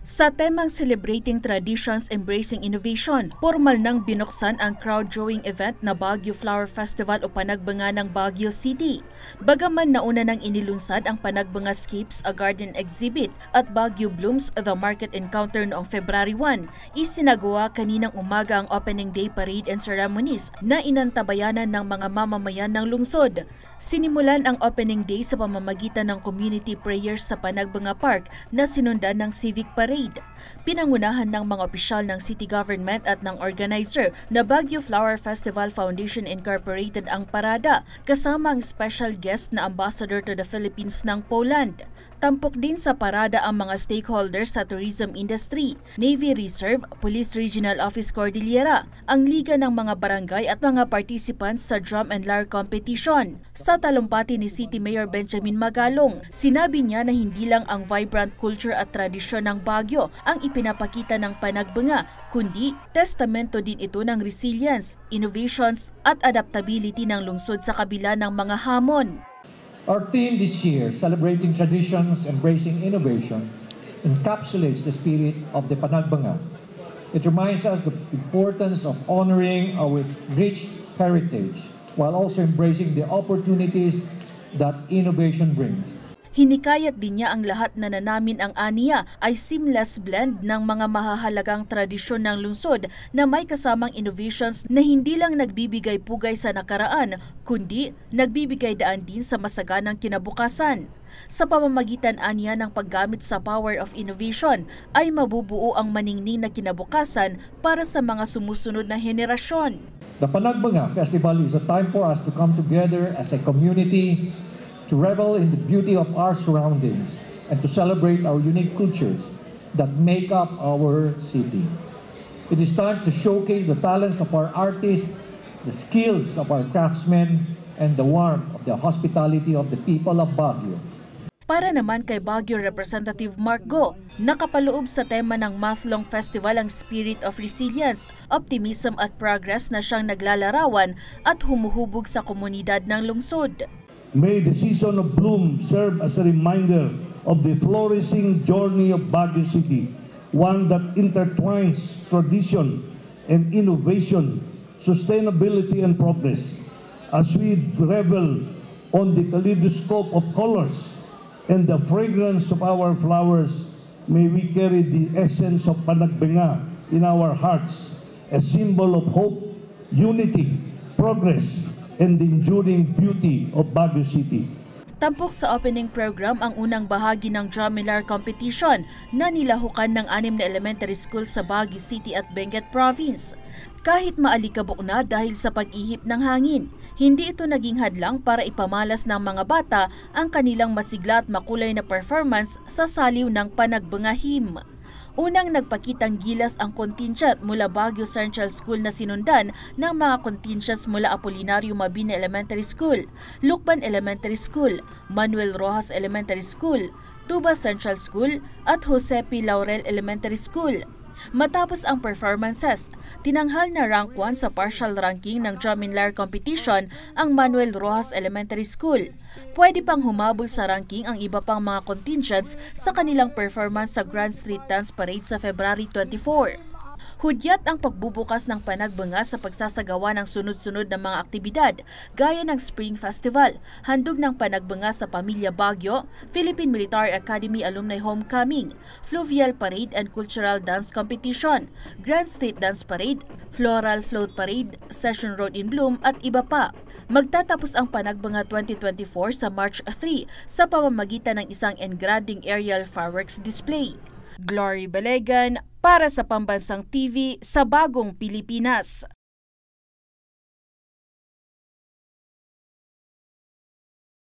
Sa temang Celebrating Traditions, Embracing Innovation, formal nang binuksan ang crowd-drawing event na Baguio Flower Festival o Panagbanga ng Baguio City. Bagaman nauna nang inilunsad ang Panagbanga Skips, a garden exhibit at Baguio Blooms, the market encounter noong February 1, isinagawa kaninang umaga ang opening day parade and ceremonies na inantabayanan ng mga mamamayan ng lungsod. Sinimulan ang opening day sa pamamagitan ng community prayers sa Panagbanga Park na sinundan ng civic parade. Pinangunahan ng mga opisyal ng city government at ng organizer na Baguio Flower Festival Foundation Incorporated ang parada, kasama ang special guest na ambassador to the Philippines ng Poland. Tampok din sa parada ang mga stakeholders sa tourism industry, Navy Reserve, Police Regional Office Cordillera, ang liga ng mga barangay at mga participants sa drum and lyre competition. Sa talumpati ni City Mayor Benjamin Magalong, sinabi niya na hindi lang ang vibrant culture at tradisyon ng Baguio ang ipinapakita ng Panagbanga, kundi testamento din ito ng resilience, innovations at adaptability ng lungsod sa kabila ng mga hamon. Our theme this year, Celebrating Traditions, Embracing Innovation, encapsulates the spirit of the Panagbanga. It reminds us the importance of honoring our rich heritage while also embracing the opportunities that innovation brings. Hinikayat din niya ang lahat na nanamin ang aniya ay seamless blend ng mga mahahalagang tradisyon ng lungsod na may kasamang innovations na hindi lang nagbibigay pugay sa nakaraan, kundi nagbibigay daan din sa masaganang kinabukasan. Sa pamamagitan aniya ng paggamit sa power of innovation ay mabubuo ang maningning na kinabukasan para sa mga sumusunod na henerasyon. The Panagbanga Festival is a time for us to come together as a community, to revel in the beauty of our surroundings and to celebrate our unique cultures that make up our city. It is time to showcase the talents of our artists, the skills of our craftsmen, and the warmth of the hospitality of the people of Baguio. Para naman kay Baguio Representative Mark Go, nakapaloob sa tema ng month-long festival ang spirit of resilience, optimism at progress na siyang naglalarawan at humuhubog sa komunidad ng lungsod. May the season of bloom serve as a reminder of the flourishing journey of Baguio City, one that intertwines tradition and innovation, sustainability and progress. As we revel on the kaleidoscope of colors and the fragrance of our flowers, may we carry the essence of Panagbanga in our hearts, a symbol of hope, unity, progress, and the enduring beauty of Baguio City. Tampok sa opening program ang unang bahagi ng drum and lyre competition na nilahukan ng 6 na elementary school sa Baguio City at Benguet Province. Kahit maalikabok na dahil sa pag-ihip ng hangin, hindi ito naging hadlang para ipamalas ng mga bata ang kanilang masigla at makulay na performance sa saliw ng Panagbanga Hymn. Unang nagpakitang gilas ang contingent mula Baguio Central School na sinundan ng mga contingents mula Apolinario Mabini Elementary School, Lucban Elementary School, Manuel Rojas Elementary School, Tuba Central School at Jose P. Laurel Elementary School. Matapos ang performances, tinanghal na rank 1 sa partial ranking ng drum and lyre competition ang Manuel Rojas Elementary School. Pwede pang humabol sa ranking ang iba pang mga contingents sa kanilang performance sa Grand Street Dance Parade sa February 24. Hudyat ang pagbubukas ng Panagbanga sa pagsasagawa ng sunod-sunod na mga aktibidad gaya ng Spring Festival, handog ng Panagbanga sa Pamilya Baguio, Philippine Military Academy Alumni Homecoming, Fluvial Parade and Cultural Dance Competition, Grand Street Dance Parade, Floral Float Parade, Session Road in Bloom at iba pa. Magtatapos ang Panagbanga 2024 sa March 3 sa pamamagitan ng isang engranding aerial fireworks display. Glory Balegan para sa Pambansang TV sa Bagong Pilipinas.